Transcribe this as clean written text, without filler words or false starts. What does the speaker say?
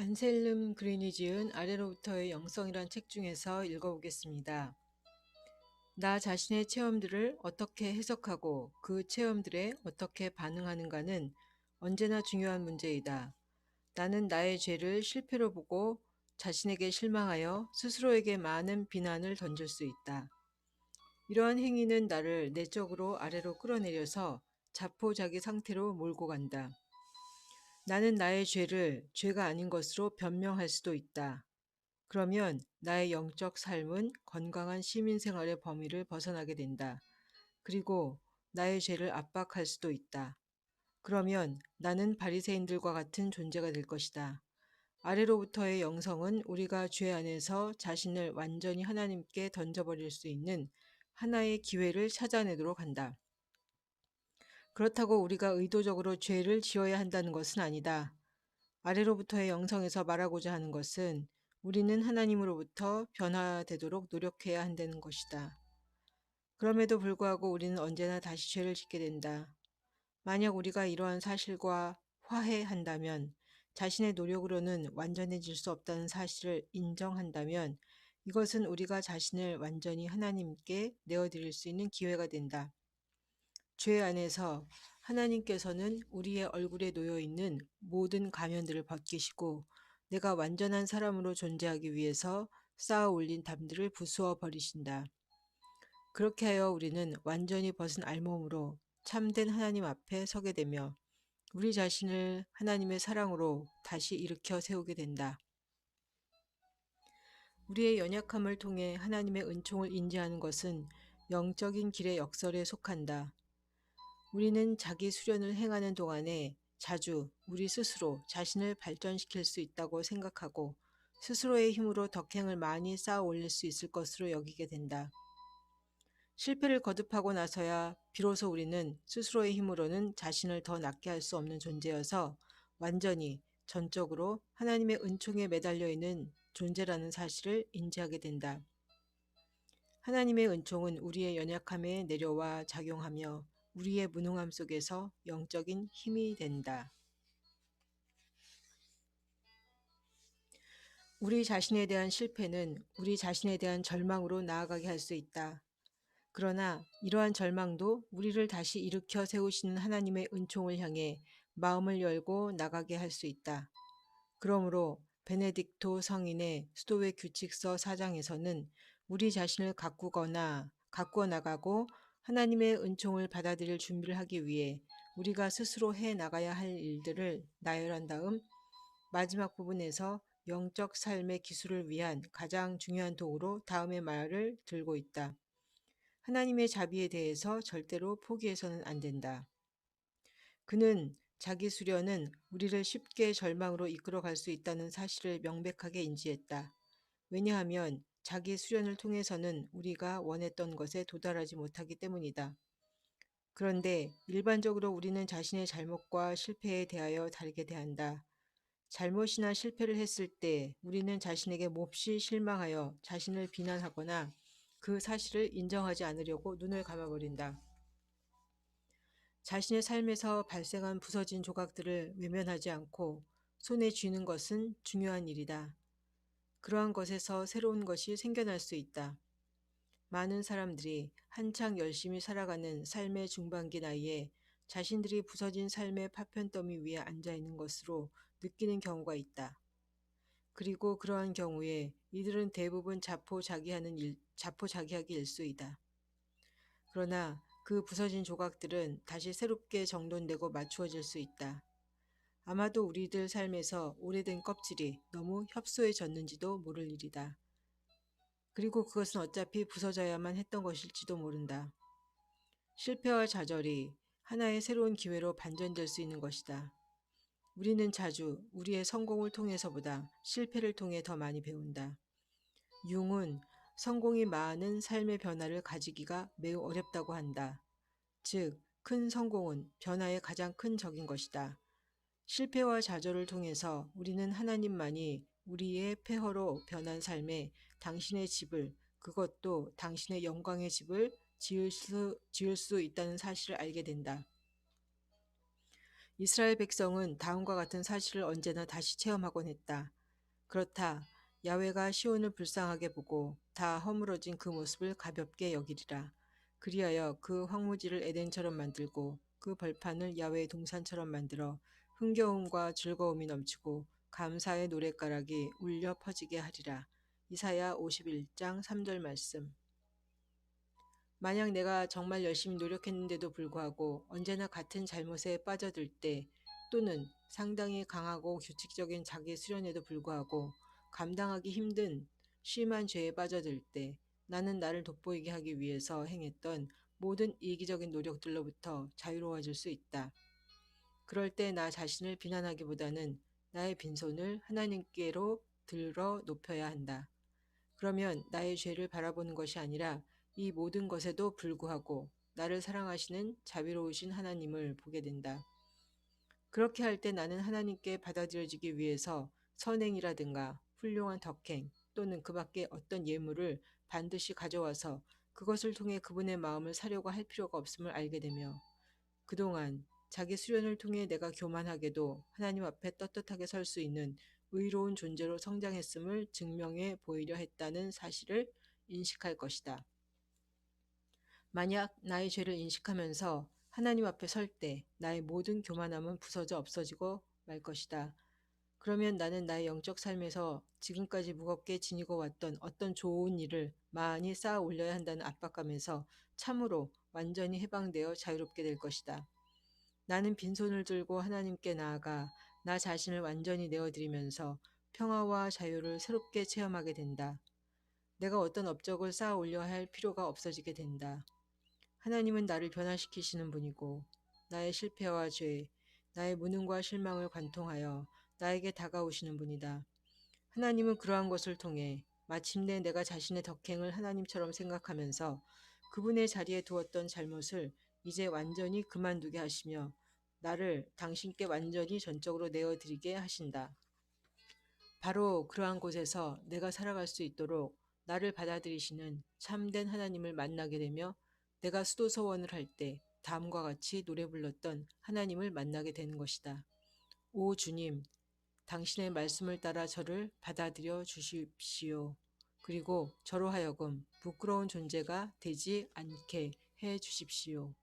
안셀름 그린이 지은 아래로부터의 영성이란 책 중에서 읽어보겠습니다. 나 자신의 체험들을 어떻게 해석하고 그 체험들에 어떻게 반응하는가는 언제나 중요한 문제이다. 나는 나의 죄를 실패로 보고 자신에게 실망하여 스스로에게 많은 비난을 던질 수 있다. 이러한 행위는 나를 내적으로 아래로 끌어내려서 자포자기 상태로 몰고 간다. 나는 나의 죄를 죄가 아닌 것으로 변명할 수도 있다. 그러면 나의 영적 삶은 건강한 시민 생활의 범위를 벗어나게 된다. 그리고 나의 죄를 압박할 수도 있다. 그러면 나는 바리새인들과 같은 존재가 될 것이다. 아래로부터의 영성은 우리가 죄 안에서 자신을 완전히 하나님께 던져버릴 수 있는 하나의 기회를 찾아내도록 한다. 그렇다고 우리가 의도적으로 죄를 지어야 한다는 것은 아니다. 아래로부터의 영성에서 말하고자 하는 것은 우리는 하나님으로부터 변화되도록 노력해야 한다는 것이다. 그럼에도 불구하고 우리는 언제나 다시 죄를 짓게 된다. 만약 우리가 이러한 사실과 화해한다면, 자신의 노력으로는 완전해질 수 없다는 사실을 인정한다면, 이것은 우리가 자신을 완전히 하나님께 내어드릴 수 있는 기회가 된다. 죄 안에서 하나님께서는 우리의 얼굴에 놓여 있는 모든 가면들을 벗기시고 내가 완전한 사람으로 존재하기 위해서 쌓아 올린 담들을 부수어 버리신다. 그렇게 하여 우리는 완전히 벗은 알몸으로 참된 하나님 앞에 서게 되며 우리 자신을 하나님의 사랑으로 다시 일으켜 세우게 된다. 우리의 연약함을 통해 하나님의 은총을 인지하는 것은 영적인 길의 역설에 속한다. 우리는 자기 수련을 행하는 동안에 자주 우리 스스로 자신을 발전시킬 수 있다고 생각하고 스스로의 힘으로 덕행을 많이 쌓아 올릴 수 있을 것으로 여기게 된다. 실패를 거듭하고 나서야 비로소 우리는 스스로의 힘으로는 자신을 더 낫게 할 수 없는 존재여서 완전히 전적으로 하나님의 은총에 매달려 있는 존재라는 사실을 인지하게 된다. 하나님의 은총은 우리의 연약함에 내려와 작용하며 우리의 무능함 속에서 영적인 힘이 된다. 우리 자신에 대한 실패는 우리 자신에 대한 절망으로 나아가게 할 수 있다. 그러나 이러한 절망도 우리를 다시 일으켜 세우시는 하나님의 은총을 향해 마음을 열고 나가게 할 수 있다. 그러므로 베네딕토 성인의 수도회 규칙서 4장에서는 우리 자신을 가꾸어 나가고 하나님의 은총을 받아들일 준비를 하기 위해 우리가 스스로 해 나가야 할 일들을 나열한 다음 마지막 부분에서 영적 삶의 기술을 위한 가장 중요한 도구로 다음의 말을 들고 있다. 하나님의 자비에 대해서 절대로 포기해서는 안 된다. 그는 자기 수련은 우리를 쉽게 절망으로 이끌어 갈 수 있다는 사실을 명백하게 인지했다. 왜냐하면 자기 수련을 통해서는 우리가 원했던 것에 도달하지 못하기 때문이다. 그런데 일반적으로 우리는 자신의 잘못과 실패에 대하여 다르게 대한다. 잘못이나 실패를 했을 때 우리는 자신에게 몹시 실망하여 자신을 비난하거나 그 사실을 인정하지 않으려고 눈을 감아버린다. 자신의 삶에서 발생한 부서진 조각들을 외면하지 않고 손에 쥐는 것은 중요한 일이다. 그러한 것에서 새로운 것이 생겨날 수 있다. 많은 사람들이 한창 열심히 살아가는 삶의 중반기 나이에 자신들이 부서진 삶의 파편더미 위에 앉아 있는 것으로 느끼는 경우가 있다. 그리고 그러한 경우에 이들은 대부분 자포자기하기 일쑤이다. 그러나 그 부서진 조각들은 다시 새롭게 정돈되고 맞추어질 수 있다. 아마도 우리들 삶에서 오래된 껍질이 너무 협소해졌는지도 모를 일이다. 그리고 그것은 어차피 부서져야만 했던 것일지도 모른다. 실패와 좌절이 하나의 새로운 기회로 반전될 수 있는 것이다. 우리는 자주 우리의 성공을 통해서보다 실패를 통해 더 많이 배운다. 융은 성공이 많은 삶의 변화를 가지기가 매우 어렵다고 한다. 즉, 큰 성공은 변화의 가장 큰 적인 것이다. 실패와 좌절을 통해서 우리는 하나님만이 우리의 폐허로 변한 삶에 당신의 집을, 그것도 당신의 영광의 집을 지을 수 있다는 사실을 알게 된다. 이스라엘 백성은 다음과 같은 사실을 언제나 다시 체험하곤 했다. 그렇다. 야훼가 시온을 불쌍하게 보고 다 허물어진 그 모습을 가볍게 여기리라. 그리하여 그 황무지를 에덴처럼 만들고 그 벌판을 야훼의 동산처럼 만들어 흥겨움과 즐거움이 넘치고 감사의 노랫가락이 울려 퍼지게 하리라. 이사야 51장 3절 말씀. 만약 내가 정말 열심히 노력했는데도 불구하고 언제나 같은 잘못에 빠져들 때, 또는 상당히 강하고 규칙적인 자기 수련에도 불구하고 감당하기 힘든 심한 죄에 빠져들 때, 나는 나를 돋보이게 하기 위해서 행했던 모든 이기적인 노력들로부터 자유로워질 수 있다. 그럴 때 나 자신을 비난하기보다는 나의 빈손을 하나님께로 들어 높여야 한다. 그러면 나의 죄를 바라보는 것이 아니라 이 모든 것에도 불구하고 나를 사랑하시는 자비로우신 하나님을 보게 된다. 그렇게 할 때 나는 하나님께 받아들여지기 위해서 선행이라든가 훌륭한 덕행 또는 그 밖에 어떤 예물을 반드시 가져와서 그것을 통해 그분의 마음을 사려고 할 필요가 없음을 알게 되며, 그동안 자기 수련을 통해 내가 교만하게도 하나님 앞에 떳떳하게 설 수 있는 의로운 존재로 성장했음을 증명해 보이려 했다는 사실을 인식할 것이다. 만약 나의 죄를 인식하면서 하나님 앞에 설 때 나의 모든 교만함은 부서져 없어지고 말 것이다. 그러면 나는 나의 영적 삶에서 지금까지 무겁게 지니고 왔던 어떤 좋은 일을 많이 쌓아 올려야 한다는 압박감에서 참으로 완전히 해방되어 자유롭게 될 것이다. 나는 빈손을 들고 하나님께 나아가 나 자신을 완전히 내어드리면서 평화와 자유를 새롭게 체험하게 된다. 내가 어떤 업적을 쌓아 올려야 할 필요가 없어지게 된다. 하나님은 나를 변화시키시는 분이고, 나의 실패와 죄, 나의 무능과 실망을 관통하여 나에게 다가오시는 분이다. 하나님은 그러한 것을 통해 마침내 내가 자신의 덕행을 하나님처럼 생각하면서 그분의 자리에 두었던 잘못을 이제 완전히 그만두게 하시며 나를 당신께 완전히 전적으로 내어드리게 하신다. 바로 그러한 곳에서 내가 살아갈 수 있도록 나를 받아들이시는 참된 하나님을 만나게 되며, 내가 수도서원을 할 때 다음과 같이 노래 불렀던 하나님을 만나게 되는 것이다. 오 주님, 당신의 말씀을 따라 저를 받아들여 주십시오. 그리고 저로 하여금 부끄러운 존재가 되지 않게 해 주십시오.